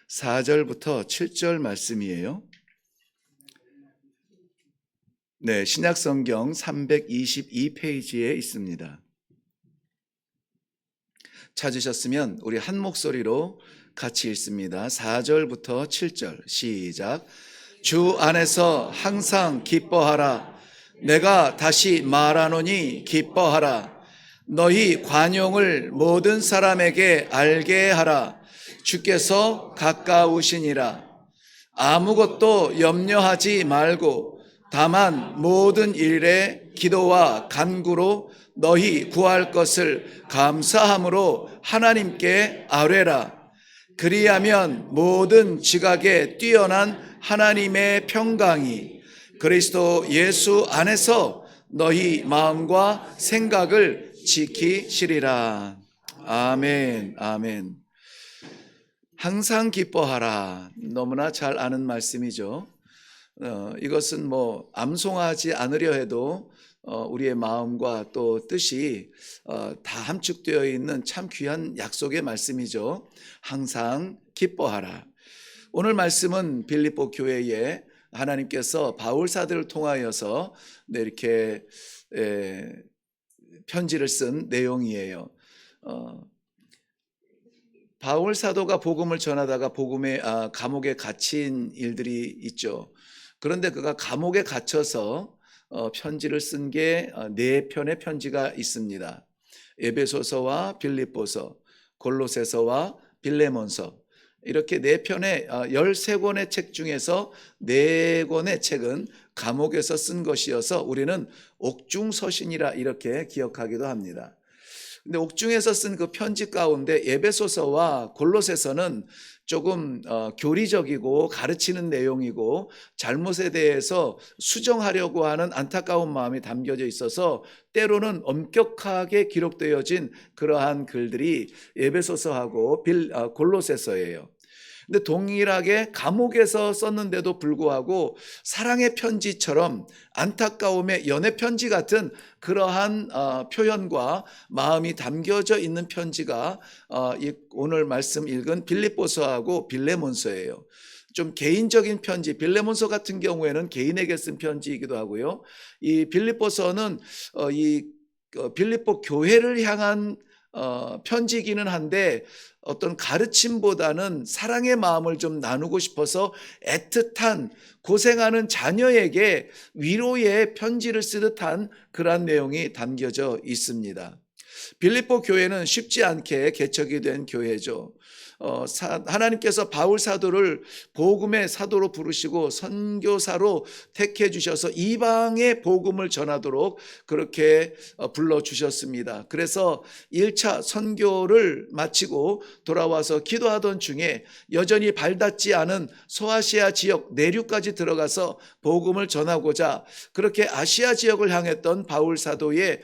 4절부터 7절 말씀이에요. 네, 신약성경 322페이지에 있습니다. 찾으셨으면 우리 한 목소리로 같이 읽습니다. 4절부터 7절 시작. 주 안에서 항상 기뻐하라. 내가 다시 말하노니 기뻐하라. 너희 관용을 모든 사람에게 알게 하라. 주께서 가까우시니라. 아무것도 염려하지 말고 다만 모든 일에 기도와 간구로 너희 구할 것을 감사함으로 하나님께 아뢰라. 그리하면 모든 지각에 뛰어난 하나님의 평강이 그리스도 예수 안에서 너희 마음과 생각을 지키시리라. 아멘, 아멘. 항상 기뻐하라. 너무나 잘 아는 말씀이죠. 이것은 암송하지 않으려 해도 우리의 마음과 또 뜻이 다 함축되어 있는 참 귀한 약속의 말씀이죠. 항상 기뻐하라. 오늘 말씀은 빌립보 교회에 하나님께서 바울 사도를 통하여서 이렇게 편지를 쓴 내용이에요. 바울 사도가 복음을 전하다가 감옥에 갇힌 일들이 있죠. 그런데 그가 감옥에 갇혀서 편지를 쓴 게 4편의 편지가 있습니다. 에베소서와 빌립보서, 골로새서와 빌레몬서, 이렇게 4편의 13권의 책 중에서 4권의 책은 감옥에서 쓴 것이어서 우리는 옥중서신이라 이렇게 기억하기도 합니다. 근데 옥중에서 쓴 그 편지 가운데 에베소서와 골로새서는 조금 교리적이고 가르치는 내용이고 잘못에 대해서 수정하려고 하는 안타까운 마음이 담겨져 있어서 때로는 엄격하게 기록되어진 그러한 글들이 에베소서하고 골로새서예요. 근데 동일하게 감옥에서 썼는데도 불구하고 사랑의 편지처럼 안타까움의 연애 편지 같은 그러한 표현과 마음이 담겨져 있는 편지가 오늘 말씀 읽은 빌립보서하고 빌레몬서예요. 좀 개인적인 편지, 빌레몬서 같은 경우에는 개인에게 쓴 편지이기도 하고요. 이 빌립보서는 빌립보 교회를 향한 편지이기는 한데 어떤 가르침보다는 사랑의 마음을 좀 나누고 싶어서 애틋한 고생하는 자녀에게 위로의 편지를 쓰듯한 그런 내용이 담겨져 있습니다. 빌립보 교회는 쉽지 않게 개척이 된 교회죠. 하나님께서 바울 사도를 복음의 사도로 부르시고 선교사로 택해 주셔서 이방의 복음을 전하도록 그렇게 불러주셨습니다. 그래서 1차 선교를 마치고 돌아와서 기도하던 중에 여전히 발닿지 않은 소아시아 지역 내륙까지 들어가서 복음을 전하고자 그렇게 아시아 지역을 향했던 바울 사도의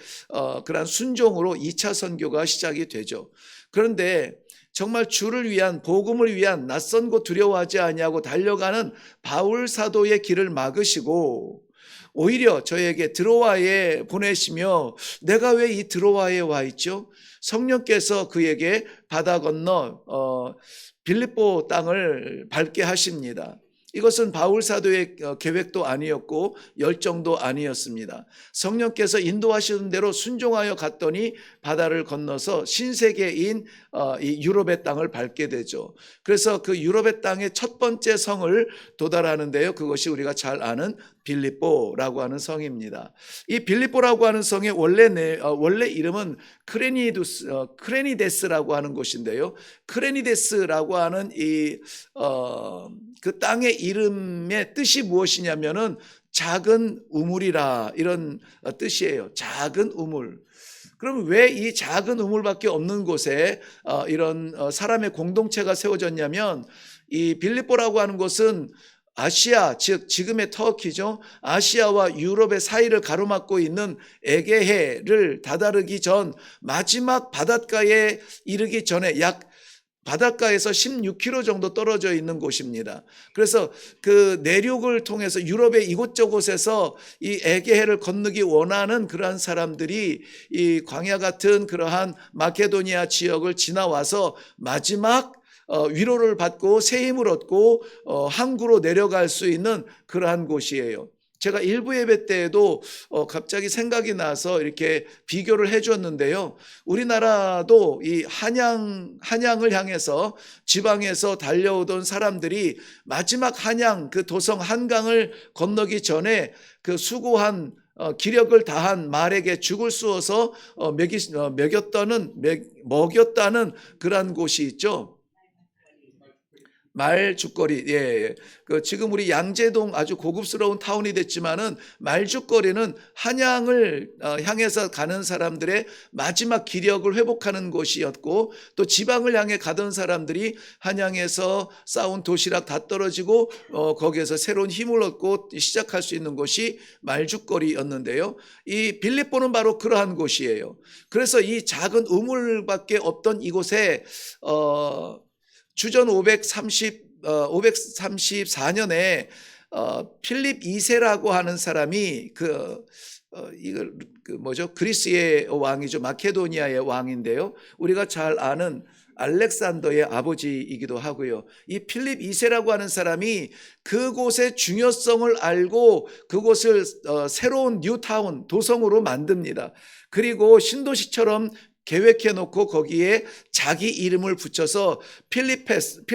그러한 순종으로 2차 선교가 시작이 되죠. 그런데 정말 주를 위한 복음을 위한 낯선 곳 두려워하지 아니하고 달려가는 바울 사도의 길을 막으시고 오히려 저에게 드로아에 보내시며 내가 왜 이 드로아에 와 있죠? 성령께서 그에게 바다 건너 빌립보 땅을 밟게 하십니다. 이것은 바울 사도의 계획도 아니었고 열정도 아니었습니다. 성령께서 인도하시는 대로 순종하여 갔더니 바다를 건너서 신세계인 이 유럽의 땅을 밟게 되죠. 그래서 그 유럽의 땅의 첫 번째 성을 도달하는데요. 그것이 우리가 잘 아는 빌립보라고 하는 성입니다. 이 빌립보라고 하는 성의 원래 이름은 크레니데스라고 하는 곳인데요. 크레니데스라고 하는 그 땅의 이름의 뜻이 무엇이냐면은 작은 우물이라 이런 뜻이에요. 작은 우물. 그럼 왜 이 작은 우물밖에 없는 곳에 이런 사람의 공동체가 세워졌냐면 이 빌립보라고 하는 곳은 아시아, 즉 지금의 터키죠. 아시아와 유럽의 사이를 가로막고 있는 에게해를 다다르기 전 마지막 바닷가에 이르기 전에 약 바닷가에서 16km 정도 떨어져 있는 곳입니다. 그래서 그 내륙을 통해서 유럽의 이곳저곳에서 이 에게해를 건너기 원하는 그러한 사람들이 이 광야 같은 그러한 마케도니아 지역을 지나와서 마지막 위로를 받고 새 힘을 얻고 항구로 내려갈 수 있는 그러한 곳이에요. 제가 일부 예배 때에도 갑자기 생각이 나서 이렇게 비교를 해 줬는데요. 우리나라도 이 한양을 향해서 지방에서 달려오던 사람들이 마지막 한양 그 도성 한강을 건너기 전에 그 수고한 기력을 다한 말에게 죽을 쑤어서 먹였다는 그러한 곳이 있죠. 말죽거리, 예, 예. 지금 우리 양재동 아주 고급스러운 타운이 됐지만은 말죽거리는 한양을 향해서 가는 사람들의 마지막 기력을 회복하는 곳이었고, 또 지방을 향해 가던 사람들이 한양에서 싸운 도시락 다 떨어지고 거기에서 새로운 힘을 얻고 시작할 수 있는 곳이 말죽거리였는데요. 이 빌립보는 바로 그러한 곳이에요. 그래서 이 작은 우물밖에 없던 이곳에 주전 534년에 필립 2세라고 하는 사람이 그리스의 왕이죠. 마케도니아의 왕인데요. 우리가 잘 아는 알렉산더의 아버지이기도 하고요. 이 필립 2세라고 하는 사람이 그곳의 중요성을 알고 그곳을 새로운 뉴타운 도성으로 만듭니다. 그리고 신도시처럼 계획해 놓고 거기에 자기 이름을 붙여서 필리파스,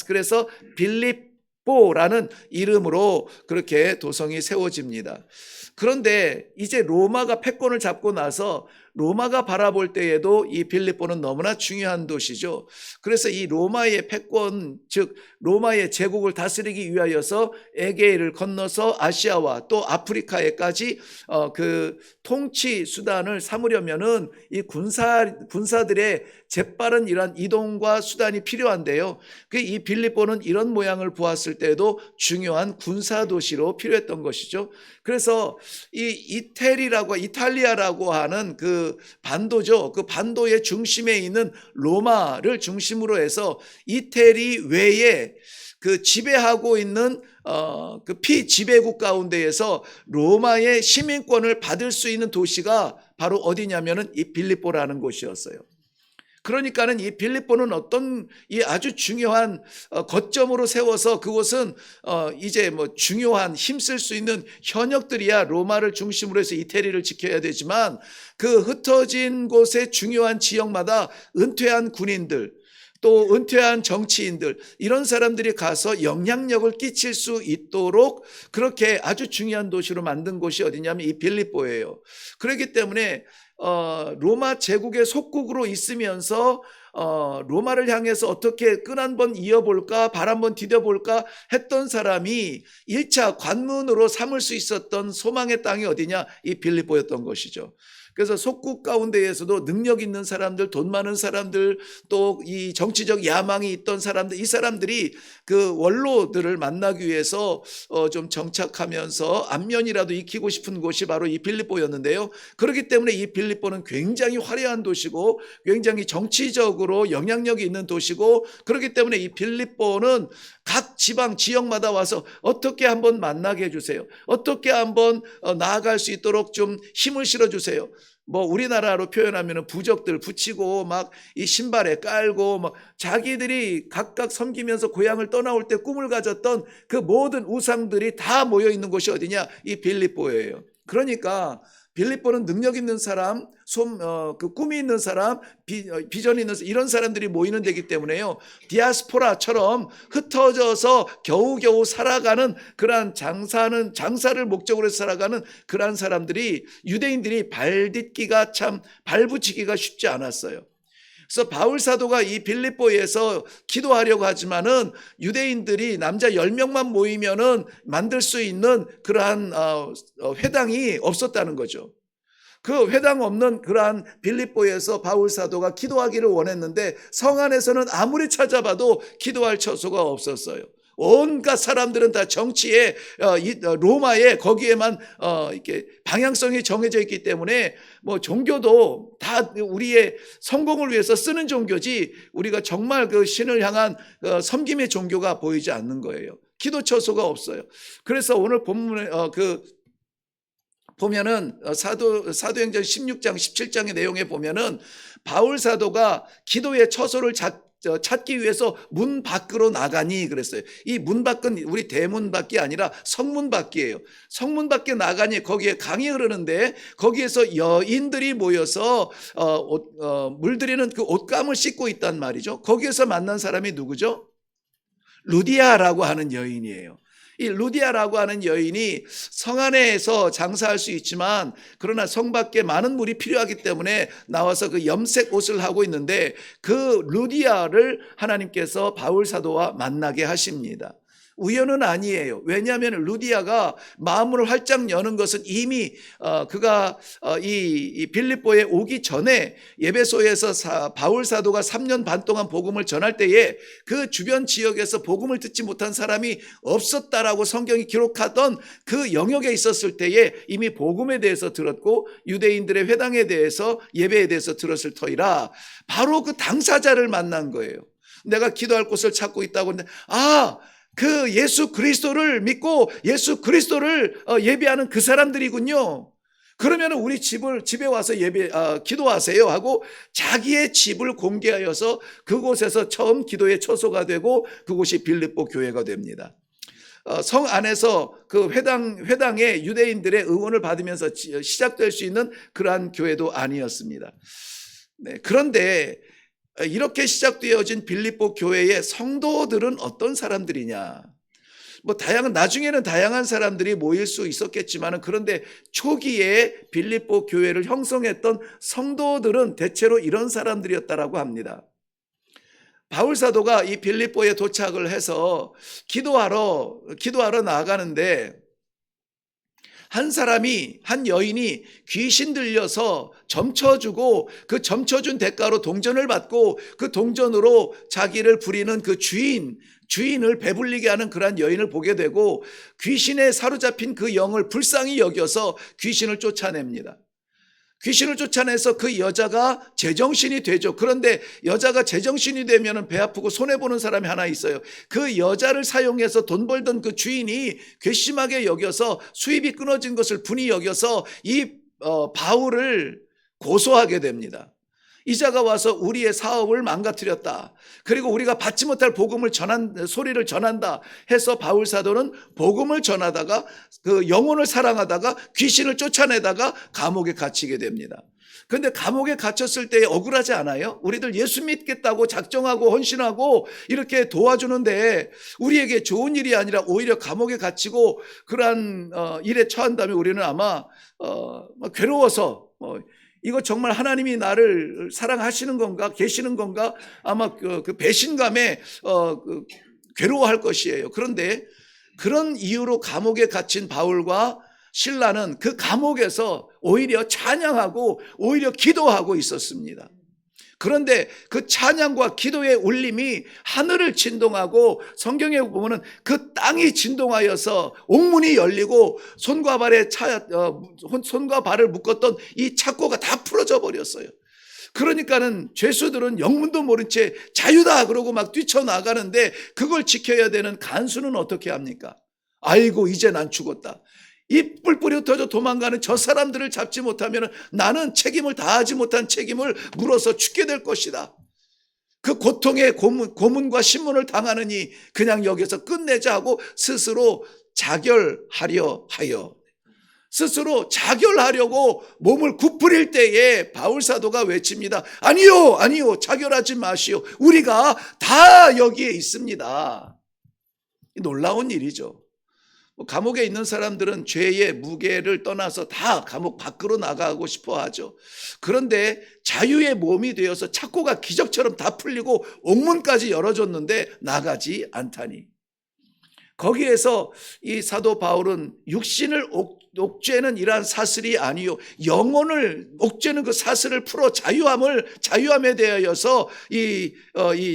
그래서 빌립보라는 이름으로 그렇게 도성이 세워집니다. 그런데 이제 로마가 패권을 잡고 나서 로마가 바라볼 때에도 이 빌립보는 너무나 중요한 도시죠. 그래서 이 로마의 패권, 즉 로마의 제국을 다스리기 위하여서 에게이를 건너서 아시아와 또 아프리카에까지 그 통치 수단을 삼으려면은 이 군사들의 재빠른 이러한 이동과 수단이 필요한데요. 이 빌립보는 이런 모양을 보았을 때도 중요한 군사 도시로 필요했던 것이죠. 그래서 이 이탈리아라고 하는 그 반도죠. 그 반도의 중심에 있는 로마를 중심으로 해서 이태리 외에 그 지배하고 있는 그 피지배국 가운데에서 로마의 시민권을 받을 수 있는 도시가 바로 어디냐면은 이 빌립보라는 곳이었어요. 그러니까는 이 빌립보는 어떤 이 아주 중요한 거점으로 세워서 그곳은 이제 뭐 중요한 힘쓸 수 있는 현역들이야 로마를 중심으로 해서 이태리를 지켜야 되지만 그 흩어진 곳의 중요한 지역마다 은퇴한 군인들 또 은퇴한 정치인들 이런 사람들이 가서 영향력을 끼칠 수 있도록 그렇게 아주 중요한 도시로 만든 곳이 어디냐면 이 빌립보예요. 그렇기 때문에 로마 제국의 속국으로 있으면서 로마를 향해서 어떻게 끈 한번 이어볼까 발 한번 디뎌볼까 했던 사람이 1차 관문으로 삼을 수 있었던 소망의 땅이 어디냐? 이 빌립보였던 것이죠. 그래서 속국 가운데에서도 능력 있는 사람들, 돈 많은 사람들, 또 이 정치적 야망이 있던 사람들, 이 사람들이 그 원로들을 만나기 위해서 좀 정착하면서 안면이라도 익히고 싶은 곳이 바로 이 빌립보였는데요. 그렇기 때문에 이 빌립보는 굉장히 화려한 도시고 굉장히 정치적으로 영향력이 있는 도시고 그렇기 때문에 이 빌립보는 각 지방 지역마다 와서 어떻게 한번 만나게 해주세요. 어떻게 한번 나아갈 수 있도록 좀 힘을 실어주세요. 뭐 우리나라로 표현하면 부적들 붙이고 막 이 신발에 깔고 막 자기들이 각각 섬기면서 고향을 떠나올 때 꿈을 가졌던 그 모든 우상들이 다 모여 있는 곳이 어디냐? 이 빌립보예요. 그러니까 빌립보는 능력 있는 사람, 그 꿈이 있는 사람, 비전이 있는 사람, 이런 사람들이 모이는 데이기 때문에요. 디아스포라처럼 흩어져서 겨우겨우 살아가는 그러한 장사를 목적으로 해서 살아가는 그러한 사람들이 유대인들이 발붙이기가 쉽지 않았어요. 그래서 바울 사도가 이 빌립보에서 기도하려고 하지만은 유대인들이 남자 10명만 모이면은 만들 수 있는 그러한 회당이 없었다는 거죠. 그 회당 없는 그러한 빌립보에서 바울 사도가 기도하기를 원했는데 성 안에서는 아무리 찾아봐도 기도할 처소가 없었어요. 온갖 사람들은 다 정치에 로마에 거기에만 이렇게 방향성이 정해져 있기 때문에 뭐 종교도 다 우리의 성공을 위해서 쓰는 종교지 우리가 정말 그 신을 향한 섬김의 종교가 보이지 않는 거예요. 기도 처소가 없어요. 그래서 오늘 본문에 보면은 사도행전 16장 17장의 내용에 보면은 바울 사도가 기도의 처소를 찾기 위해서 문 밖으로 나가니 그랬어요. 이 문 밖은 우리 대문 밖이 아니라 성문 밖이에요. 성문 밖에 나가니 거기에 강이 흐르는데 거기에서 여인들이 모여서 물들이는 그 옷감을 씻고 있단 말이죠. 거기에서 만난 사람이 누구죠? 루디아라고 하는 여인이에요. 이 루디아라고 하는 여인이 성 안에서 장사할 수 있지만 그러나 성 밖에 많은 물이 필요하기 때문에 나와서 그 염색 옷을 하고 있는데 그 루디아를 하나님께서 바울 사도와 만나게 하십니다. 우연은 아니에요. 왜냐하면 루디아가 마음을 활짝 여는 것은 이미 그가 이 빌립보에 오기 전에 에베소에서 바울 사도가 3년 반 동안 복음을 전할 때에 그 주변 지역에서 복음을 듣지 못한 사람이 없었다라고 성경이 기록하던 그 영역에 있었을 때에 이미 복음에 대해서 들었고 유대인들의 회당에 대해서 예배에 대해서 들었을 터이라 바로 그 당사자를 만난 거예요. 내가 기도할 곳을 찾고 있다고 했는데 그 예수 그리스도를 믿고 예수 그리스도를 예배하는 그 사람들이군요. 그러면 우리 집에 와서 기도하세요 하고 자기의 집을 공개하여서 그곳에서 처음 기도의 처소가 되고 그곳이 빌립보 교회가 됩니다. 성 안에서 그 회당의 유대인들의 응원을 받으면서 시작될 수 있는 그러한 교회도 아니었습니다. 네, 그런데 이렇게 시작되어진 빌립보 교회의 성도들은 어떤 사람들이냐? 나중에는 다양한 사람들이 모일 수 있었겠지만 그런데 초기에 빌립보 교회를 형성했던 성도들은 대체로 이런 사람들이었다라고 합니다. 바울 사도가 이 빌립보에 도착을 해서 기도하러 나아가는데 한 여인이 귀신 들려서 점쳐주고 그 점쳐준 대가로 동전을 받고 그 동전으로 자기를 부리는 그 주인을 배불리게 하는 그러한 여인을 보게 되고 귀신에 사로잡힌 그 영을 불쌍히 여겨서 귀신을 쫓아냅니다. 귀신을 쫓아내서 그 여자가 제정신이 되죠. 그런데 여자가 제정신이 되면 배 아프고 손해보는 사람이 하나 있어요. 그 여자를 사용해서 돈 벌던 그 주인이 괘씸하게 여겨서 수입이 끊어진 것을 분이 여겨서 이 바울을 고소하게 됩니다. 이자가 와서 우리의 사업을 망가뜨렸다. 그리고 우리가 받지 못할 소리를 전한다 해서 바울 사도는 복음을 전하다가 그 영혼을 사랑하다가 귀신을 쫓아내다가 감옥에 갇히게 됩니다. 그런데 감옥에 갇혔을 때 억울하지 않아요? 우리들 예수 믿겠다고 작정하고 헌신하고 이렇게 도와주는데 우리에게 좋은 일이 아니라 오히려 감옥에 갇히고 그러한 일에 처한다면 우리는 아마 괴로워서 이거 정말 하나님이 나를 사랑하시는 건가 계시는 건가 아마 그 배신감에 괴로워할 것이에요. 그런데 그런 이유로 감옥에 갇힌 바울과 실라는 그 감옥에서 오히려 찬양하고 오히려 기도하고 있었습니다. 그런데 그 찬양과 기도의 울림이 하늘을 진동하고 성경에 보면은 그 땅이 진동하여서 옥문이 열리고 손과 발을 묶었던 이 착고가 다 풀어져 버렸어요. 그러니까는 죄수들은 영문도 모른 채 자유다 그러고 막 뛰쳐나가는데 그걸 지켜야 되는 간수는 어떻게 합니까? 아이고 이제 난 죽었다. 이 뿔뿔이 흩어져 도망가는 저 사람들을 잡지 못하면 나는 책임을 다하지 못한 책임을 물어서 죽게 될 것이다. 그 고통의 고문과 신문을 당하느니 그냥 여기서 끝내자 하고 스스로 자결하려고 몸을 구부릴 때에 바울 사도가 외칩니다. 아니요 자결하지 마시오. 우리가 다 여기에 있습니다. 놀라운 일이죠. 감옥에 있는 사람들은 죄의 무게를 떠나서 다 감옥 밖으로 나가고 싶어 하죠. 그런데 자유의 몸이 되어서 착고가 기적처럼 다 풀리고 옥문까지 열어줬는데 나가지 않다니. 거기에서 이 사도 바울은 육신을 옥죄는 이러한 사슬이 아니요 영혼을 옥죄는 그 사슬을 풀어 자유함에 대하여서 이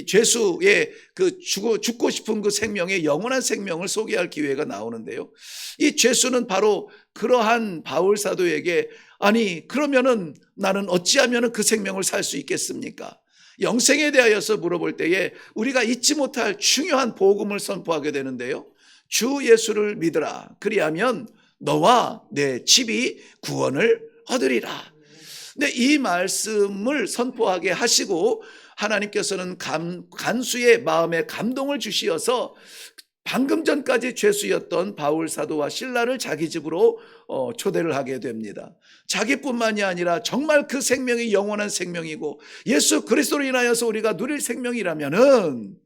죄수의 그 죽고 싶은 그 생명의 영원한 생명을 소개할 기회가 나오는데요. 이 죄수는 바로 그러한 바울 사도에게 아니 그러면은 나는 어찌하면은 그 생명을 살 수 있겠습니까? 영생에 대하여서 물어볼 때에 우리가 잊지 못할 중요한 복음을 선포하게 되는데요. 주 예수를 믿으라. 그리하면 너와 내 집이 구원을 얻으리라. 근데 이 말씀을 선포하게 하시고 하나님께서는 간수의 마음에 감동을 주시어서 방금 전까지 죄수였던 바울 사도와 실라를 자기 집으로 초대를 하게 됩니다. 자기뿐만이 아니라 정말 그 생명이 영원한 생명이고 예수 그리스도로 인하여서 우리가 누릴 생명이라면은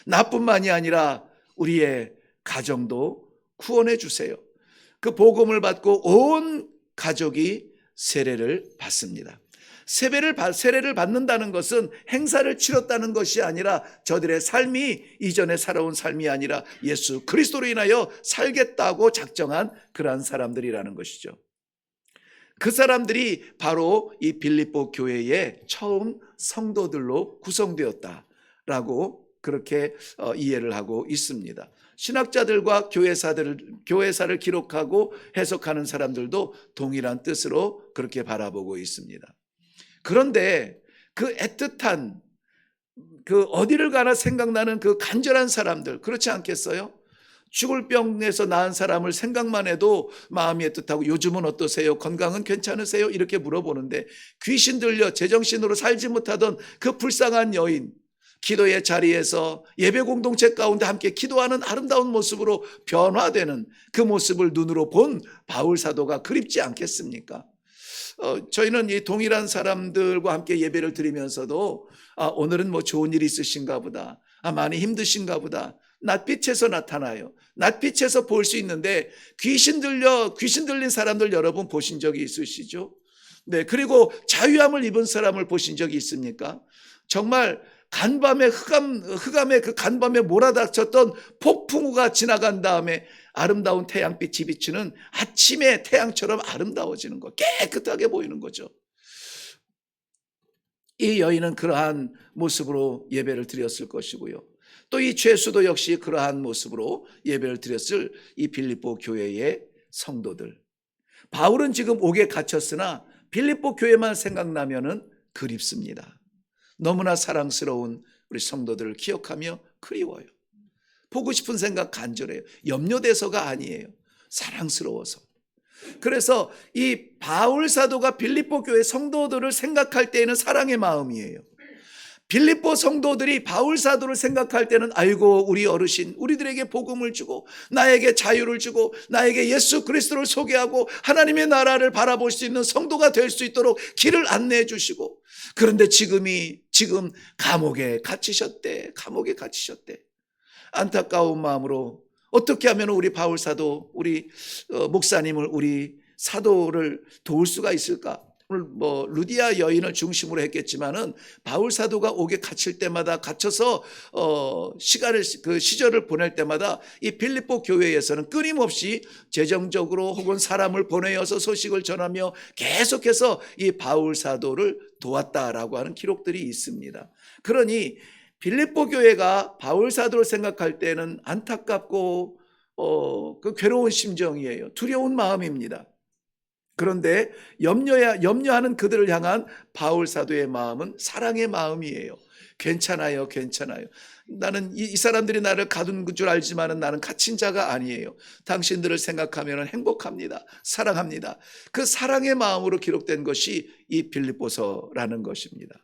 나뿐만이 아니라 우리의 가정도 구원해 주세요. 그 복음을 받고 온 가족이 세례를 받습니다. 세례를 받는다는 것은 행사를 치렀다는 것이 아니라 저들의 삶이 이전에 살아온 삶이 아니라 예수 그리스도로 인하여 살겠다고 작정한 그러한 사람들이라는 것이죠. 그 사람들이 바로 이 빌립보 교회의 처음 성도들로 구성되었다라고 그렇게 이해를 하고 있습니다. 신학자들과 교회사를 기록하고 해석하는 사람들도 동일한 뜻으로 그렇게 바라보고 있습니다. 그런데 그 애틋한 그 어디를 가나 생각나는 그 간절한 사람들, 그렇지 않겠어요? 죽을 병에서 나은 사람을 생각만 해도 마음이 애틋하고 요즘은 어떠세요? 건강은 괜찮으세요? 이렇게 물어보는데 귀신 들려 제정신으로 살지 못하던 그 불쌍한 여인, 기도의 자리에서 예배 공동체 가운데 함께 기도하는 아름다운 모습으로 변화되는 그 모습을 눈으로 본 바울 사도가 그립지 않겠습니까? 저희는 이 동일한 사람들과 함께 예배를 드리면서도 오늘은 뭐 좋은 일이 있으신가 보다, 많이 힘드신가 보다, 낯빛에서 나타나요. 낯빛에서 볼 수 있는데 귀신 들린 사람들 여러분 보신 적이 있으시죠? 네, 그리고 자유함을 입은 사람을 보신 적이 있습니까? 정말 간밤에 흑암의 그 간밤에 몰아닥쳤던 폭풍우가 지나간 다음에 아름다운 태양빛이 비치는 아침의 태양처럼 아름다워지는 거, 깨끗하게 보이는 거죠. 이 여인은 그러한 모습으로 예배를 드렸을 것이고요. 또 이 죄수도 역시 그러한 모습으로 예배를 드렸을 이 빌립보 교회의 성도들. 바울은 지금 옥에 갇혔으나 빌립보 교회만 생각나면은 그립습니다. 너무나 사랑스러운 우리 성도들을 기억하며 그리워요. 보고 싶은 생각 간절해요. 염려돼서가 아니에요. 사랑스러워서. 그래서 이 바울 사도가 빌립보 교회 성도들을 생각할 때에는 사랑의 마음이에요. 빌립보 성도들이 바울 사도를 생각할 때는 아이고 우리 어르신, 우리들에게 복음을 주고 나에게 자유를 주고 나에게 예수 그리스도를 소개하고 하나님의 나라를 바라볼 수 있는 성도가 될 수 있도록 길을 안내해 주시고, 그런데 지금 감옥에 갇히셨대. 안타까운 마음으로 어떻게 하면 우리 바울 사도, 우리 목사님을, 우리 사도를 도울 수가 있을까? 오늘 뭐 루디아 여인을 중심으로 했겠지만은 바울 사도가 옥에 갇혀서 시절을 보낼 때마다 이 빌립보 교회에서는 끊임없이 재정적으로 혹은 사람을 보내어서 소식을 전하며 계속해서 이 바울 사도를 도왔다라고 하는 기록들이 있습니다. 그러니 빌립보 교회가 바울 사도를 생각할 때는 안타깝고 그 괴로운 심정이에요. 두려운 마음입니다. 그런데 염려하는 그들을 향한 바울 사도의 마음은 사랑의 마음이에요. 괜찮아요. 나는 이 사람들이 나를 가둔 줄 알지만 나는 갇힌 자가 아니에요. 당신들을 생각하면 행복합니다. 사랑합니다. 그 사랑의 마음으로 기록된 것이 이 빌립보서라는 것입니다.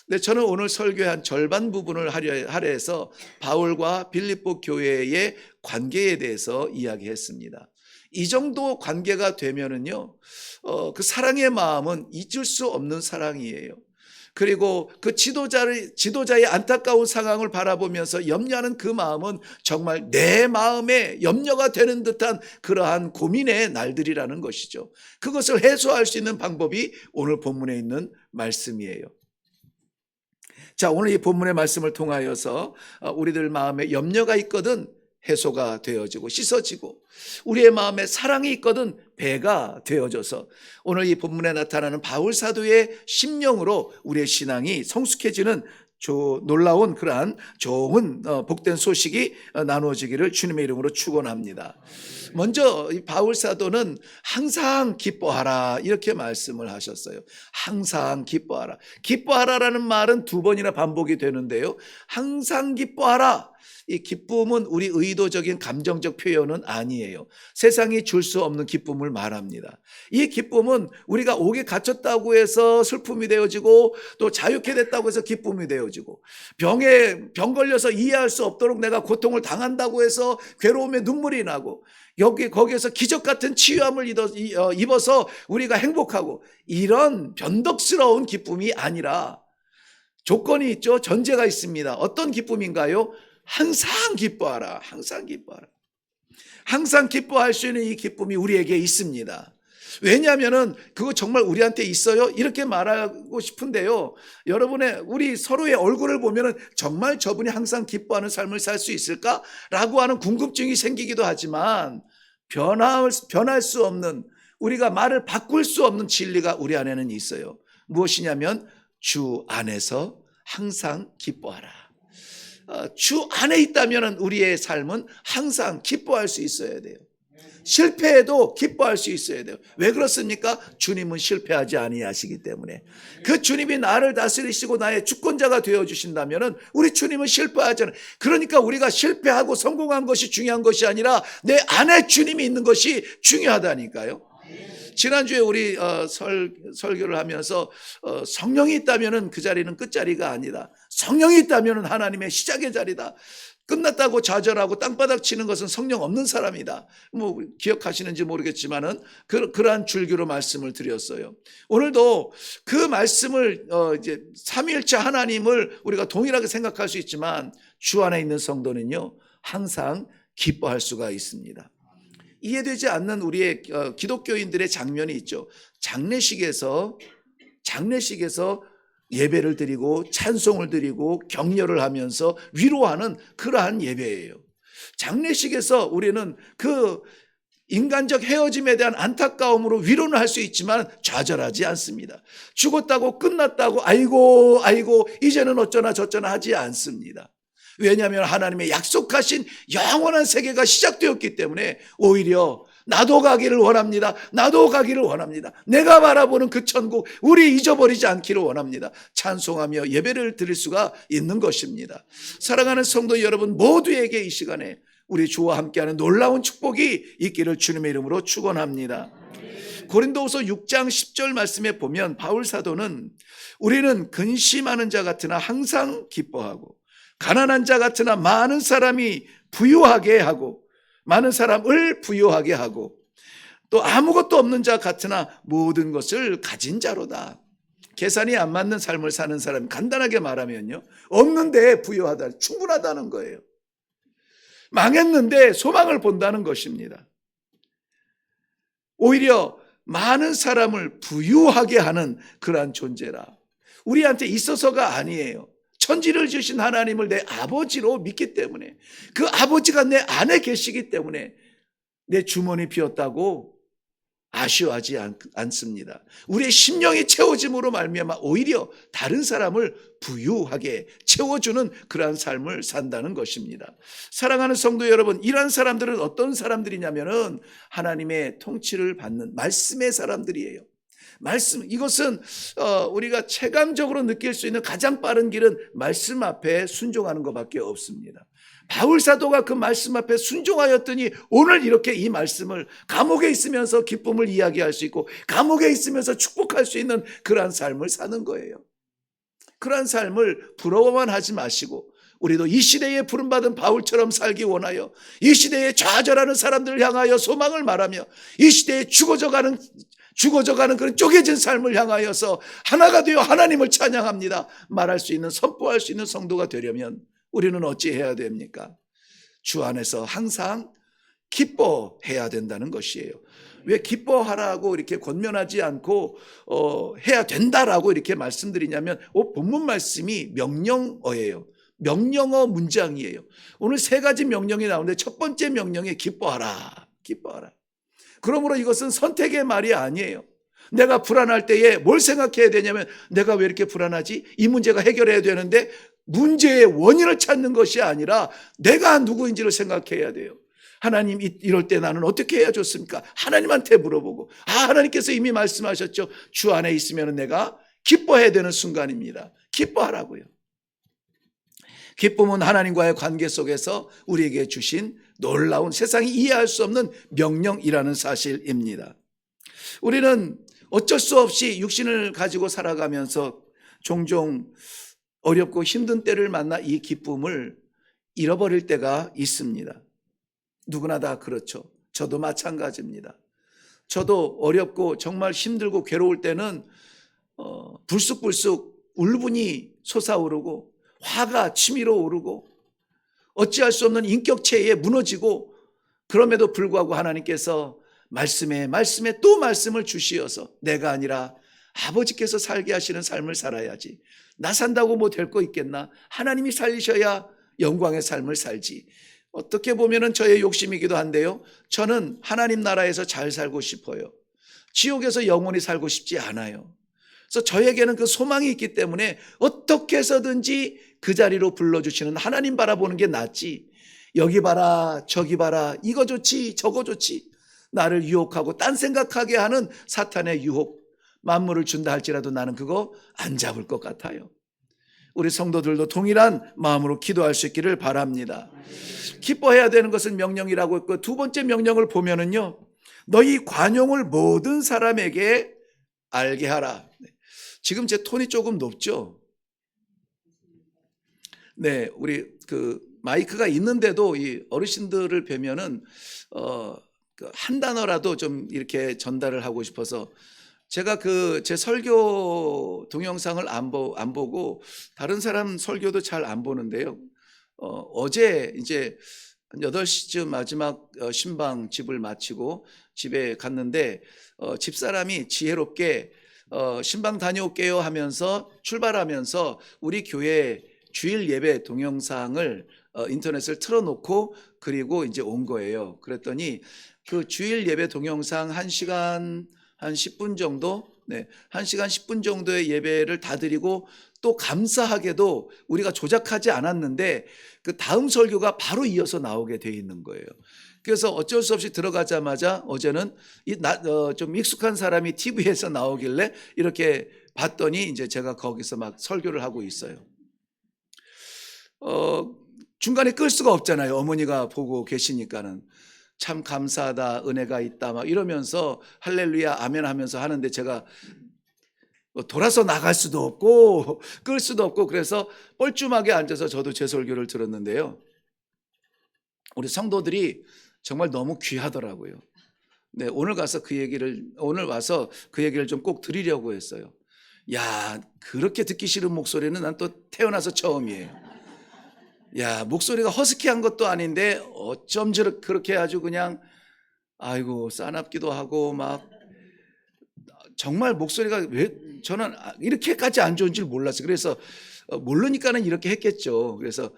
근데 저는 오늘 설교한 절반 부분을 할애해서 바울과 빌립보 교회의 관계에 대해서 이야기했습니다. 이 정도 관계가 되면은요, 그 사랑의 마음은 잊을 수 없는 사랑이에요. 그리고 그 지도자의 안타까운 상황을 바라보면서 염려하는 그 마음은 정말 내 마음에 염려가 되는 듯한 그러한 고민의 날들이라는 것이죠. 그것을 해소할 수 있는 방법이 오늘 본문에 있는 말씀이에요. 자, 오늘 이 본문의 말씀을 통하여서 우리들 마음에 염려가 있거든 해소가 되어지고 씻어지고, 우리의 마음에 사랑이 있거든 배가 되어져서 오늘 이 본문에 나타나는 바울 사도의 심령으로 우리의 신앙이 성숙해지는 놀라운 그러한 좋은 복된 소식이 나누어지기를 주님의 이름으로 축원합니다. 먼저 이 바울 사도는 항상 기뻐하라 이렇게 말씀을 하셨어요. 항상 기뻐하라. 기뻐하라라는 말은 두 번이나 반복이 되는데요. 항상 기뻐하라. 이 기쁨은 우리 의도적인 감정적 표현은 아니에요. 세상이 줄 수 없는 기쁨을 말합니다. 이 기쁨은 우리가 옥에 갇혔다고 해서 슬픔이 되어지고 또 자유케 됐다고 해서 기쁨이 되어지고 병 걸려서 이해할 수 없도록 내가 고통을 당한다고 해서 괴로움에 눈물이 나고 거기에서 기적 같은 치유함을 입어서 우리가 행복하고 이런 변덕스러운 기쁨이 아니라 조건이 있죠. 전제가 있습니다. 어떤 기쁨인가요? 항상 기뻐하라. 항상 기뻐하라. 항상 기뻐할 수 있는 이 기쁨이 우리에게 있습니다. 왜냐하면은 그거 정말 우리한테 있어요? 이렇게 말하고 싶은데요. 우리 서로의 얼굴을 보면은 정말 저분이 항상 기뻐하는 삶을 살 수 있을까라고 하는 궁금증이 생기기도 하지만 변할 수 없는, 우리가 말을 바꿀 수 없는 진리가 우리 안에는 있어요. 무엇이냐면 주 안에서 항상 기뻐하라. 주 안에 있다면 우리의 삶은 항상 기뻐할 수 있어야 돼요. 실패해도 기뻐할 수 있어야 돼요. 왜 그렇습니까? 주님은 실패하지 아니하시기 때문에. 그 주님이 나를 다스리시고 나의 주권자가 되어주신다면 우리 주님은 실패하지 않아요. 그러니까 우리가 실패하고 성공한 것이 중요한 것이 아니라 내 안에 주님이 있는 것이 중요하다니까요. 지난주에 우리 설교를 하면서 성령이 있다면 그 자리는 끝자리가 아니다. 성령이 있다면 하나님의 시작의 자리다. 끝났다고 좌절하고 땅바닥 치는 것은 성령 없는 사람이다. 뭐 기억하시는지 모르겠지만은 그러한 줄기로 말씀을 드렸어요. 오늘도 그 말씀을 이제 삼위일체 하나님을 우리가 동일하게 생각할 수 있지만 주 안에 있는 성도는요 항상 기뻐할 수가 있습니다. 이해되지 않는 우리의 기독교인들의 장면이 있죠. 장례식에서 예배를 드리고 찬송을 드리고 격려를 하면서 위로하는 그러한 예배예요. 장례식에서 우리는 그 인간적 헤어짐에 대한 안타까움으로 위로는 할 수 있지만 좌절하지 않습니다. 죽었다고 끝났다고 아이고 이제는 어쩌나 저쩌나 하지 않습니다. 왜냐하면 하나님의 약속하신 영원한 세계가 시작되었기 때문에 오히려 나도 가기를 원합니다. 나도 가기를 원합니다. 내가 바라보는 그 천국 우리 잊어버리지 않기를 원합니다. 찬송하며 예배를 드릴 수가 있는 것입니다. 사랑하는 성도 여러분 모두에게 이 시간에 우리 주와 함께하는 놀라운 축복이 있기를 주님의 이름으로 축원합니다. 고린도후서 6장 10절 말씀에 보면 바울 사도는 우리는 근심하는 자 같으나 항상 기뻐하고 가난한 자 같으나 많은 사람이 부유하게 하고 많은 사람을 부유하게 하고 또 아무것도 없는 자 같으나 모든 것을 가진 자로다. 계산이 안 맞는 삶을 사는 사람 간단하게 말하면요 없는데 부유하다, 충분하다는 거예요. 망했는데 소망을 본다는 것입니다. 오히려 많은 사람을 부유하게 하는 그러한 존재라. 우리한테 있어서가 아니에요. 천지를 지으신 하나님을 내 아버지로 믿기 때문에 그 아버지가 내 안에 계시기 때문에 내 주머니 비었다고 아쉬워하지 않습니다. 우리의 심령이 채워짐으로 말미암아 오히려 다른 사람을 부유하게 채워주는 그러한 삶을 산다는 것입니다. 사랑하는 성도 여러분, 이러한 사람들은 어떤 사람들이냐면은 하나님의 통치를 받는 말씀의 사람들이에요. 말씀, 이것은 우리가 체감적으로 느낄 수 있는 가장 빠른 길은 말씀 앞에 순종하는 것밖에 없습니다. 바울 사도가 그 말씀 앞에 순종하였더니 오늘 이렇게 이 말씀을 감옥에 있으면서 기쁨을 이야기할 수 있고 감옥에 있으면서 축복할 수 있는 그러한 삶을 사는 거예요. 그러한 삶을 부러워만 하지 마시고 우리도 이 시대에 부름받은 바울처럼 살기 원하여 이 시대에 좌절하는 사람들을 향하여 소망을 말하며 이 시대에 죽어져가는 그런 쪼개진 삶을 향하여서 하나가 되어 하나님을 찬양합니다 말할 수 있는, 선포할 수 있는 성도가 되려면 우리는 어찌해야 됩니까? 주 안에서 항상 기뻐해야 된다는 것이에요. 왜 기뻐하라고 이렇게 권면하지 않고 해야 된다라고 이렇게 말씀드리냐면 본문 말씀이 명령어예요. 명령어 문장이에요. 오늘 세 가지 명령이 나오는데 첫 번째 명령이 기뻐하라. 기뻐하라. 그러므로 이것은 선택의 말이 아니에요. 내가 불안할 때에 뭘 생각해야 되냐면 내가 왜 이렇게 불안하지? 이 문제가 해결해야 되는데 문제의 원인을 찾는 것이 아니라 내가 누구인지를 생각해야 돼요. 하나님 이럴 때 나는 어떻게 해야 좋습니까? 하나님한테 물어보고 하나님께서 이미 말씀하셨죠. 주 안에 있으면 내가 기뻐해야 되는 순간입니다. 기뻐하라고요. 기쁨은 하나님과의 관계 속에서 우리에게 주신 놀라운 세상이 이해할 수 없는 명령이라는 사실입니다. 우리는 어쩔 수 없이 육신을 가지고 살아가면서 종종 어렵고 힘든 때를 만나 이 기쁨을 잃어버릴 때가 있습니다. 누구나 다 그렇죠. 저도 마찬가지입니다. 저도 어렵고 정말 힘들고 괴로울 때는 불쑥불쑥 울분이 솟아오르고 화가 치밀어 오르고 어찌할 수 없는 인격체에 무너지고, 그럼에도 불구하고 하나님께서 말씀에 또 말씀을 주시어서 내가 아니라 아버지께서 살게 하시는 삶을 살아야지, 나 산다고 뭐 될 거 있겠나, 하나님이 살리셔야 영광의 삶을 살지. 어떻게 보면은 저의 욕심이기도 한데요, 저는 하나님 나라에서 잘 살고 싶어요. 지옥에서 영원히 살고 싶지 않아요. 그래서 저에게는 그 소망이 있기 때문에 어떻게 해서든지 그 자리로 불러주시는 하나님 바라보는 게 낫지, 여기 봐라 저기 봐라 이거 좋지 저거 좋지 나를 유혹하고 딴 생각하게 하는 사탄의 유혹, 만물을 준다 할지라도 나는 그거 안 잡을 것 같아요. 우리 성도들도 동일한 마음으로 기도할 수 있기를 바랍니다. 기뻐해야 되는 것은 명령이라고 했고, 두 번째 명령을 보면은요, 너희 관용을 모든 사람에게 알게 하라. 지금 제 톤이 조금 높죠? 네, 우리 그 마이크가 있는데도 이 어르신들을 뵈면은 한 단어라도 좀 이렇게 전달을 하고 싶어서, 제가 제 설교 동영상을 안 보고 다른 사람 설교도 잘 안 보는데요. 어제 이제 8시쯤 마지막 신방 집을 마치고 집에 갔는데, 집사람이 지혜롭게 신방 다녀올게요 하면서 출발하면서 우리 교회 주일 예배 동영상을 인터넷을 틀어놓고 그리고 이제 온 거예요. 그랬더니 그 주일 예배 동영상 1시간 한 10분 정도, 1시간 10분 정도의 예배를 다 드리고, 또 감사하게도 우리가 조작하지 않았는데 그 다음 설교가 바로 이어서 나오게 돼 있는 거예요. 그래서 어쩔 수 없이 들어가자마자 어제는 좀 익숙한 사람이 TV에서 나오길래 이렇게 봤더니 이제 제가 거기서 막 설교를 하고 있어요. 중간에 끌 수가 없잖아요. 어머니가 보고 계시니까는. 참 감사하다, 은혜가 있다 막 이러면서 할렐루야 아멘 하면서 하는데, 제가 돌아서 나갈 수도 없고 끌 수도 없고, 그래서 뻘쭘하게 앉아서 저도 제 설교를 들었는데요, 우리 성도들이 정말 너무 귀하더라고요. 네, 오늘 와서 그 얘기를 좀 꼭 드리려고 했어요. 야, 그렇게 듣기 싫은 목소리는 난 또 태어나서 처음이에요. 야, 목소리가 허스키한 것도 아닌데 어쩜 그렇게 아주 그냥, 아이고 싸납기도 하고 막, 정말 목소리가 왜 저는 이렇게까지 안 좋은 줄 몰랐어요. 그래서 모르니까는 이렇게 했겠죠. 그래서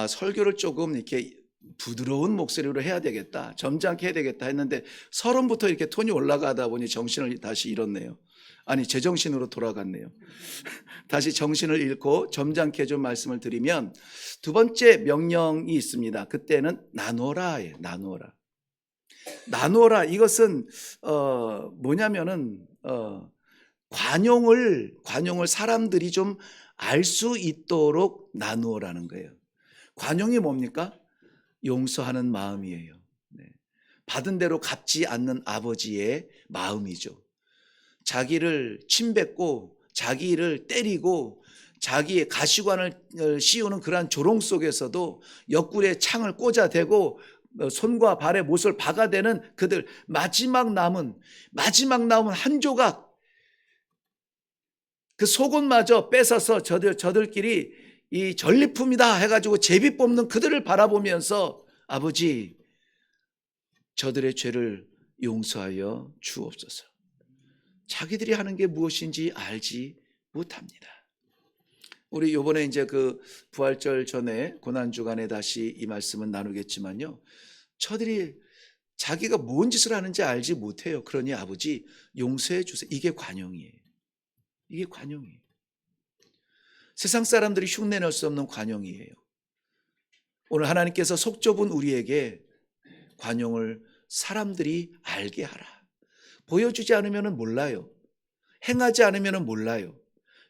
설교를 조금 이렇게 부드러운 목소리로 해야 되겠다, 점잖게 해야 되겠다 했는데, 서론부터 이렇게 톤이 올라가다 보니 정신을 다시 잃었네요. 아니, 제정신으로 돌아갔네요. 다시 정신을 잃고 점잖게 좀 말씀을 드리면, 두 번째 명령이 있습니다. 그때는 나누어라예요. 나누어라. 이것은 뭐냐면은 관용을 사람들이 좀 알 수 있도록 나누어라는 거예요. 관용이 뭡니까? 용서하는 마음이에요. 받은 대로 갚지 않는 아버지의 마음이죠. 자기를 침뱉고 자기를 때리고 자기의 가시관을 씌우는 그러한 조롱 속에서도 옆구리에 창을 꽂아대고 손과 발에 못을 박아대는 그들, 마지막 남은 한 조각 그 속옷마저 뺏어서 저들끼리 이 전리품이다 해가지고 제비 뽑는 그들을 바라보면서, 아버지 저들의 죄를 용서하여 주옵소서. 자기들이 하는 게 무엇인지 알지 못합니다. 우리 요번에 이제 그 부활절 전에 고난주간에 다시 이 말씀은 나누겠지만요, 저들이 자기가 뭔 짓을 하는지 알지 못해요. 그러니 아버지 용서해 주세요. 이게 관용이에요. 세상 사람들이 흉내낼 수 없는 관용이에요. 오늘 하나님께서 속 좁은 우리에게 관용을 사람들이 알게 하라. 보여주지 않으면 몰라요. 행하지 않으면 몰라요.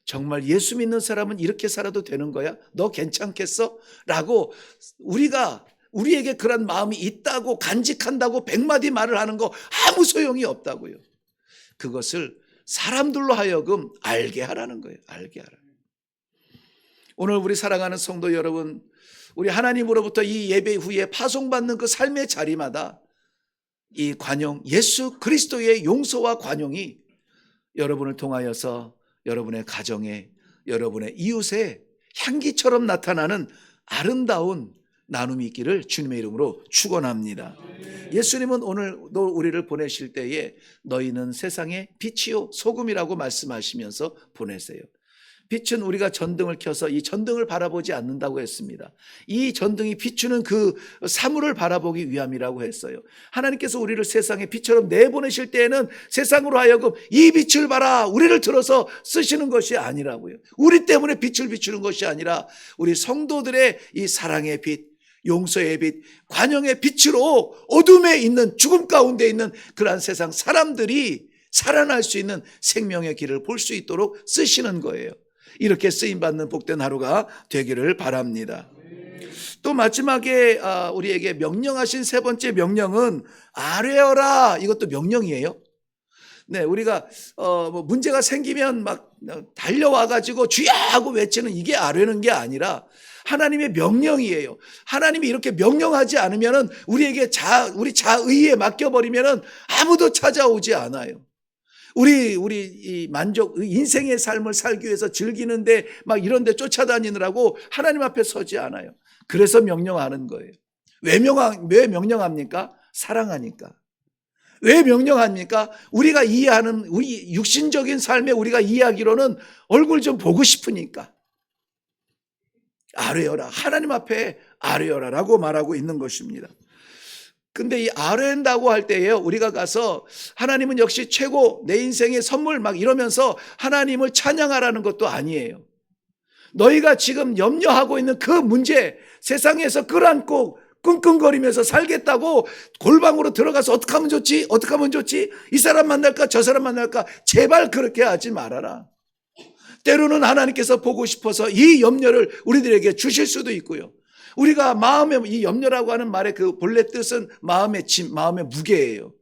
정말 예수 믿는 사람은 이렇게 살아도 되는 거야? 너 괜찮겠어? 라고 우리에게 그런 마음이 있다고 간직한다고 100마디 말을 하는 거 아무 소용이 없다고요. 그것을 사람들로 하여금 알게 하라는 거예요. 알게 하라. 오늘 우리 사랑하는 성도 여러분, 우리 하나님으로부터 이 예배 후에 파송받는 그 삶의 자리마다 이 관용, 예수 그리스도의 용서와 관용이 여러분을 통하여서 여러분의 가정에, 여러분의 이웃에 향기처럼 나타나는 아름다운 나눔이 있기를 주님의 이름으로 축원합니다. 예수님은 오늘도 우리를 보내실 때에 너희는 세상의 빛이요 소금이라고 말씀하시면서 보내세요. 빛은 우리가 전등을 켜서 이 전등을 바라보지 않는다고 했습니다. 이 전등이 비추는 그 사물을 바라보기 위함이라고 했어요. 하나님께서 우리를 세상의 빛처럼 내보내실 때에는 세상으로 하여금 이 빛을 봐라 우리를 들어서 쓰시는 것이 아니라고요. 우리 때문에 빛을 비추는 것이 아니라 우리 성도들의 이 사랑의 빛, 용서의 빛, 관용의 빛으로 어둠에 있는, 죽음 가운데 있는 그러한 세상 사람들이 살아날 수 있는 생명의 길을 볼 수 있도록 쓰시는 거예요. 이렇게 쓰임받는 복된 하루가 되기를 바랍니다. 또 마지막에 우리에게 명령하신 세 번째 명령은 아뢰어라. 이것도 명령이에요. 네, 우리가 뭐 문제가 생기면 막 달려와 가지고 주야 하고 외치는 이게 아뢰는 게 아니라 하나님의 명령이에요. 하나님이 이렇게 명령하지 않으면은 우리 자의에 맡겨버리면은 아무도 찾아오지 않아요. 우리 이 만족, 인생의 삶을 살기 위해서 즐기는데 막 이런 데 쫓아다니느라고 하나님 앞에 서지 않아요. 그래서 명령하는 거예요. 왜 명령합니까? 사랑하니까. 왜 명령합니까? 우리가 이해하는 우리 육신적인 삶에 우리가 이해하기로는 얼굴 좀 보고 싶으니까. 아뢰어라. 하나님 앞에 아뢰어라라고 말하고 있는 것입니다. 근데 이 아뢰한다고 할 때에요, 우리가 가서 하나님은 역시 최고, 내 인생의 선물 막 이러면서 하나님을 찬양하라는 것도 아니에요. 너희가 지금 염려하고 있는 그 문제, 세상에서 끌어안고 끙끙거리면서 살겠다고 골방으로 들어가서 어떻게 하면 좋지? 어떻게 하면 좋지? 이 사람 만날까? 저 사람 만날까? 제발 그렇게 하지 말아라. 때로는 하나님께서 보고 싶어서 이 염려를 우리들에게 주실 수도 있고요. 우리가 마음의 이 염려라고 하는 말의 그 본래 뜻은 마음의 짐, 마음의 무게예요.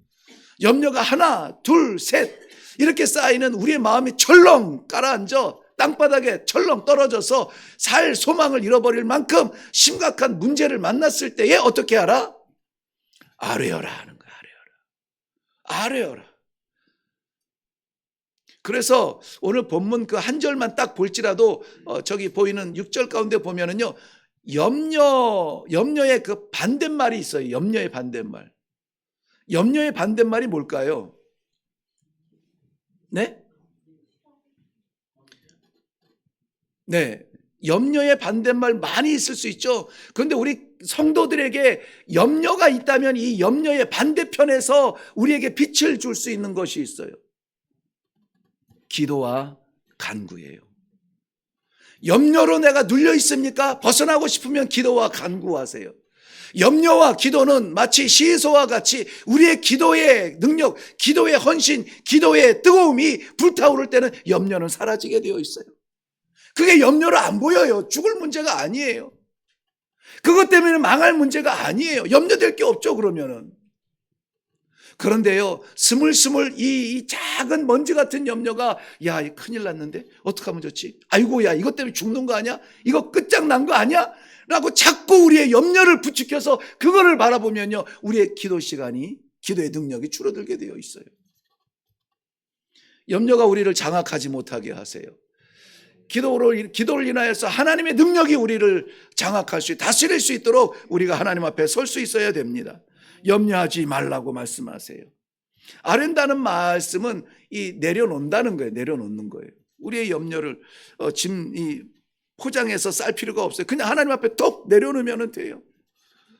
염려가 하나, 둘, 셋 이렇게 쌓이는 우리의 마음이 철렁 가라앉아 땅바닥에 철렁 떨어져서 살 소망을 잃어버릴 만큼 심각한 문제를 만났을 때에 어떻게 하라? 아뢰어라 하는 거야. 아뢰어라. 그래서 오늘 본문 그 한 절만 딱 볼지라도 저기 보이는 6절 가운데 보면은요, 염려의 그 반대말이 있어요. 염려의 반대말. 염려의 반대말이 뭘까요? 네? 네. 염려의 반대말 많이 있을 수 있죠. 그런데 우리 성도들에게 염려가 있다면 이 염려의 반대편에서 우리에게 빛을 줄 수 있는 것이 있어요. 기도와 간구예요. 염려로 내가 눌려 있습니까? 벗어나고 싶으면 기도와 간구하세요. 염려와 기도는 마치 시소와 같이 우리의 기도의 능력, 기도의 헌신, 기도의 뜨거움이 불타오를 때는 염려는 사라지게 되어 있어요. 그게 염려로 안 보여요. 죽을 문제가 아니에요. 그것 때문에 망할 문제가 아니에요. 염려될 게 없죠, 그러면은. 그런데요, 스물스물 이 작은 먼지 같은 염려가, 야, 큰일 났는데 어떡하면 좋지? 아이고, 야, 이것 때문에 죽는 거 아니야? 이거 끝장난 거 아니야? 라고 자꾸 우리의 염려를 부추겨서 그거를 바라보면요, 우리의 기도 시간이, 기도의 능력이 줄어들게 되어 있어요. 염려가 우리를 장악하지 못하게 하세요. 기도를 인하여서 하나님의 능력이 우리를 장악할 수, 다스릴 수 있도록 우리가 하나님 앞에 설 수 있어야 됩니다. 염려하지 말라고 말씀하세요. 아랜다는 말씀은 이 내려놓는다는 거예요. 내려놓는 거예요. 우리의 염려를 포장해서 쌀 필요가 없어요. 그냥 하나님 앞에 톡 내려놓으면 돼요.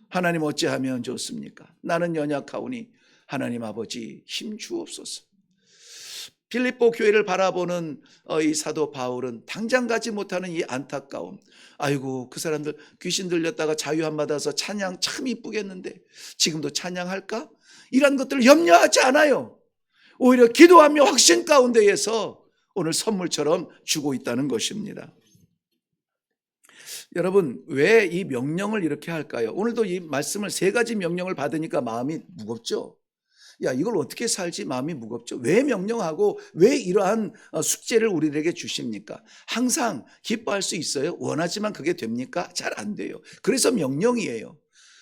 하나님 어찌하면 좋습니까? 나는 연약하오니 하나님 아버지 힘 주옵소서. 빌립보 교회를 바라보는 이 사도 바울은 당장 가지 못하는 이 안타까움, 아이고 그 사람들 귀신 들렸다가 자유함 받아서 찬양 참 이쁘겠는데 지금도 찬양할까? 이런 것들을 염려하지 않아요. 오히려 기도하며 확신 가운데에서 오늘 선물처럼 주고 있다는 것입니다. 여러분, 왜 이 명령을 이렇게 할까요? 오늘도 이 말씀을 세 가지 명령을 받으니까 마음이 무겁죠? 야, 이걸 어떻게 살지? 마음이 무겁죠? 왜 명령하고 왜 이러한 숙제를 우리들에게 주십니까? 항상 기뻐할 수 있어요? 원하지만 그게 됩니까? 잘 안 돼요. 그래서 명령이에요.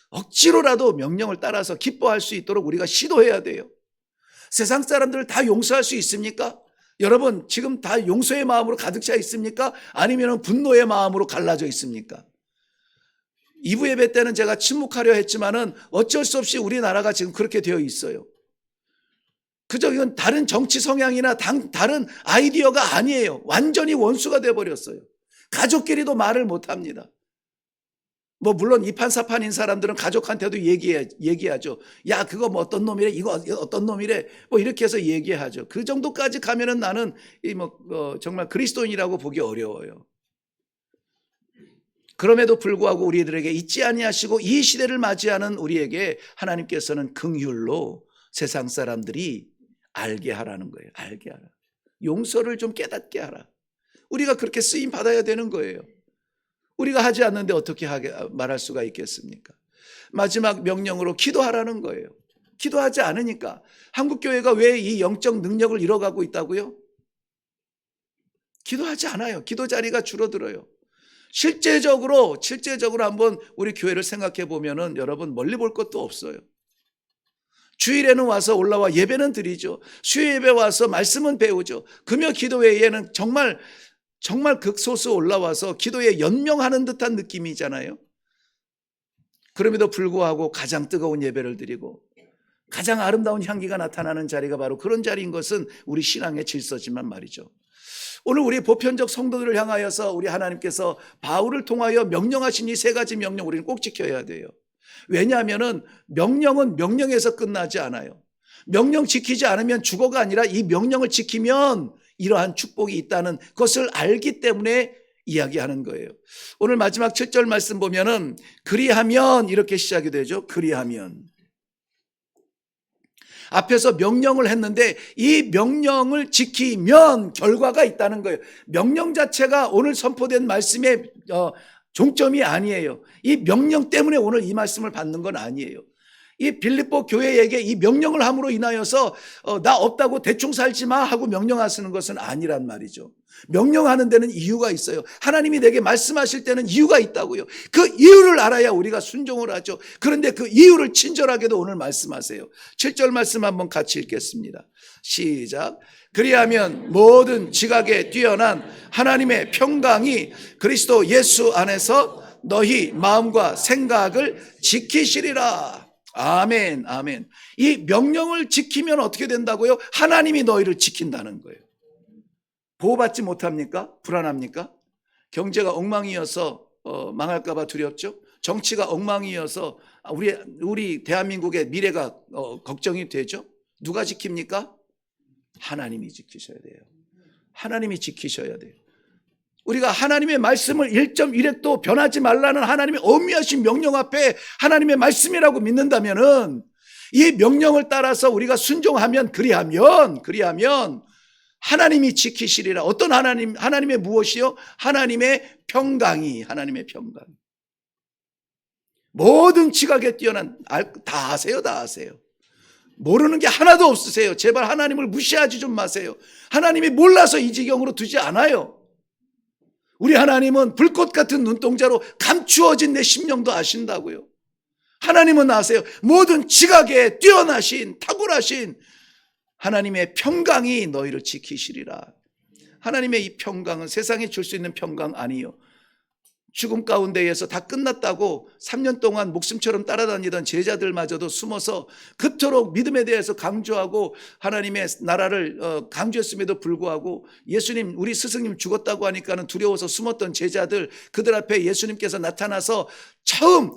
억지로라도 명령을 따라서 기뻐할 수 있도록 우리가 시도해야 돼요. 세상 사람들을 다 용서할 수 있습니까? 여러분, 지금 다 용서의 마음으로 가득 차 있습니까? 아니면 분노의 마음으로 갈라져 있습니까? 2부 예배 때는 제가 침묵하려 했지만은 어쩔 수 없이 우리나라가 지금 그렇게 되어 있어요. 그저 이건 다른 정치 성향이나 다른 아이디어가 아니에요. 완전히 원수가 되어버렸어요. 가족끼리도 말을 못합니다. 뭐 물론 이판사판인 사람들은 가족한테도 얘기하죠. 야, 그거 뭐 어떤 놈이래, 이거 어떤 놈이래, 뭐 이렇게 해서 얘기하죠. 그 정도까지 가면은 나는 정말 그리스도인이라고 보기 어려워요. 그럼에도 불구하고 우리들에게 잊지 아니하시고 이 시대를 맞이하는 우리에게 하나님께서는 긍휼로 세상 사람들이 알게 하라는 거예요. 알게 하라. 용서를 좀 깨닫게 하라. 우리가 그렇게 쓰임 받아야 되는 거예요. 우리가 하지 않는데 어떻게 말할 수가 있겠습니까? 마지막 명령으로 기도하라는 거예요. 기도하지 않으니까. 한국교회가 왜 이 영적 능력을 잃어가고 있다고요? 기도하지 않아요. 기도 자리가 줄어들어요. 실제적으로 한번 우리 교회를 생각해 보면은 여러분 멀리 볼 것도 없어요. 주일에는 와서 올라와 예배는 드리죠. 수요 예배 와서 말씀은 배우죠. 금요 기도회에는 정말 극소수 올라와서 기도에 연명하는 듯한 느낌이잖아요. 그럼에도 불구하고 가장 뜨거운 예배를 드리고 가장 아름다운 향기가 나타나는 자리가 바로 그런 자리인 것은 우리 신앙의 질서지만 말이죠. 오늘 우리 보편적 성도들을 향하여서 우리 하나님께서 바울을 통하여 명령하신 이 세 가지 명령 우리는 꼭 지켜야 돼요. 왜냐하면 명령은 명령에서 끝나지 않아요. 명령 지키지 않으면 죽어가 아니라 이 명령을 지키면 이러한 축복이 있다는 것을 알기 때문에 이야기하는 거예요. 오늘 마지막 7절 말씀 보면은 그리하면 이렇게 시작이 되죠. 그리하면. 앞에서 명령을 했는데 이 명령을 지키면 결과가 있다는 거예요. 명령 자체가 오늘 선포된 말씀의 종점이 아니에요. 이 명령 때문에 오늘 이 말씀을 받는 건 아니에요. 이 빌립보 교회에게 이 명령을 함으로 인하여서 나 없다고 대충 살지 마 하고 명령하시는 것은 아니란 말이죠. 명령하는 데는 이유가 있어요. 하나님이 내게 말씀하실 때는 이유가 있다고요. 그 이유를 알아야 우리가 순종을 하죠. 그런데 그 이유를 친절하게도 오늘 말씀하세요. 7절 말씀 한번 같이 읽겠습니다. 시작. 그리하면 모든 지각에 뛰어난 하나님의 평강이 그리스도 예수 안에서 너희 마음과 생각을 지키시리라. 아멘, 아멘. 이 명령을 지키면 어떻게 된다고요? 하나님이 너희를 지킨다는 거예요. 보호받지 못합니까? 불안합니까? 경제가 엉망이어서 망할까 봐 두렵죠? 정치가 엉망이어서 우리 대한민국의 미래가 걱정이 되죠? 누가 지킵니까? 하나님이 지키셔야 돼요. 하나님이 지키셔야 돼요. 우리가 하나님의 말씀을 1.1획도 변하지 말라는 하나님의 엄미하신 명령 앞에 하나님의 말씀이라고 믿는다면은 이 명령을 따라서 우리가 순종하면 그리하면 하나님이 지키시리라. 어떤 하나님의 무엇이요? 하나님의 평강이. 모든 지각에 뛰어난 다 아세요. 모르는 게 하나도 없으세요. 제발 하나님을 무시하지 좀 마세요. 하나님이 몰라서 이 지경으로 두지 않아요. 우리 하나님은 불꽃 같은 눈동자로 감추어진 내 심령도 아신다고요. 하나님은 아세요. 모든 지각에 뛰어나신 탁월하신 하나님의 평강이 너희를 지키시리라. 하나님의 이 평강은 세상에 줄 수 있는 평강 아니요. 죽음 가운데에서 다 끝났다고 3년 동안 목숨처럼 따라다니던 제자들마저도 숨어서 그토록 믿음에 대해서 강조하고 하나님의 나라를 강조했음에도 불구하고 예수님, 우리 스승님 죽었다고 하니까는 두려워서 숨었던 제자들, 그들 앞에 예수님께서 나타나서 처음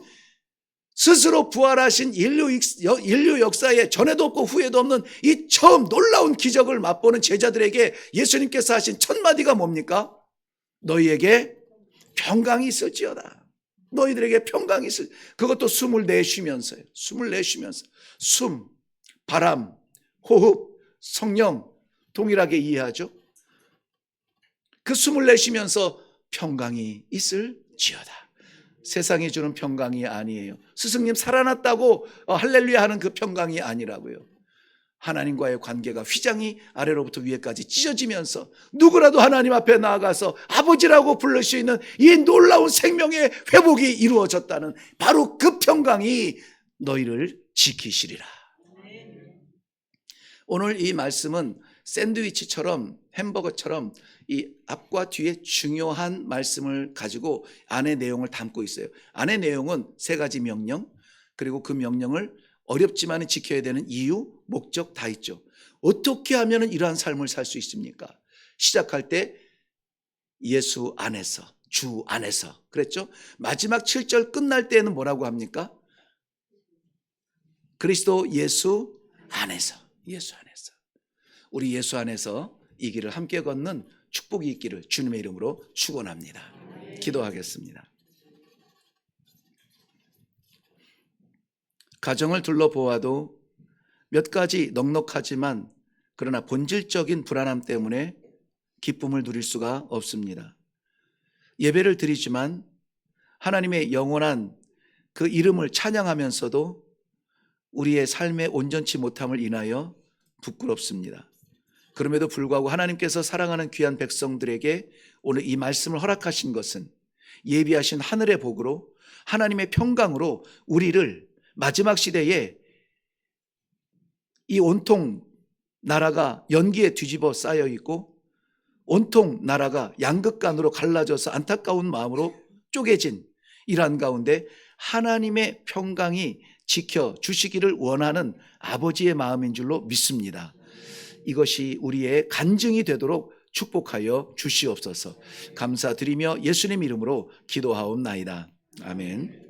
스스로 부활하신 인류 역사에 전에도 없고 후에도 없는 이 처음 놀라운 기적을 맛보는 제자들에게 예수님께서 하신 첫 마디가 뭡니까? 너희에게 평강이 있을지어다. 너희들에게 평강이 있을. 그것도 숨을 내쉬면서요. 숨, 바람, 호흡, 성령 동일하게 이해하죠. 그 숨을 내쉬면서 평강이 있을지어다. 세상이 주는 평강이 아니에요. 스승님 살아났다고 할렐루야 하는 그 평강이 아니라고요. 하나님과의 관계가 휘장이 아래로부터 위에까지 찢어지면서 누구라도 하나님 앞에 나아가서 아버지라고 부를 수 있는 이 놀라운 생명의 회복이 이루어졌다는 바로 그 평강이 너희를 지키시리라. 오늘 이 말씀은 샌드위치처럼 햄버거처럼 이 앞과 뒤에 중요한 말씀을 가지고 안의 내용을 담고 있어요. 안의 내용은 3가지 명령, 그리고 그 명령을 어렵지만 지켜야 되는 이유, 목적 다 있죠. 어떻게 하면 이러한 삶을 살 수 있습니까? 시작할 때 예수 안에서, 주 안에서 그랬죠. 마지막 7절 끝날 때는 뭐라고 합니까? 그리스도 예수 안에서, 예수 안에서. 우리 예수 안에서 이 길을 함께 걷는 축복이 있기를 주님의 이름으로 축원합니다. 기도하겠습니다. 가정을 둘러보아도 몇 가지 넉넉하지만 그러나 본질적인 불안함 때문에 기쁨을 누릴 수가 없습니다. 예배를 드리지만 하나님의 영원한 그 이름을 찬양하면서도 우리의 삶에 온전치 못함을 인하여 부끄럽습니다. 그럼에도 불구하고 하나님께서 사랑하는 귀한 백성들에게 오늘 이 말씀을 허락하신 것은 예비하신 하늘의 복으로 하나님의 평강으로 우리를 마지막 시대에 이 온통 나라가 연기에 뒤집어 쌓여 있고 온통 나라가 양극간으로 갈라져서 안타까운 마음으로 쪼개진 이러한 가운데 하나님의 평강이 지켜주시기를 원하는 아버지의 마음인 줄로 믿습니다. 이것이 우리의 간증이 되도록 축복하여 주시옵소서. 감사드리며 예수님 이름으로 기도하옵나이다. 아멘.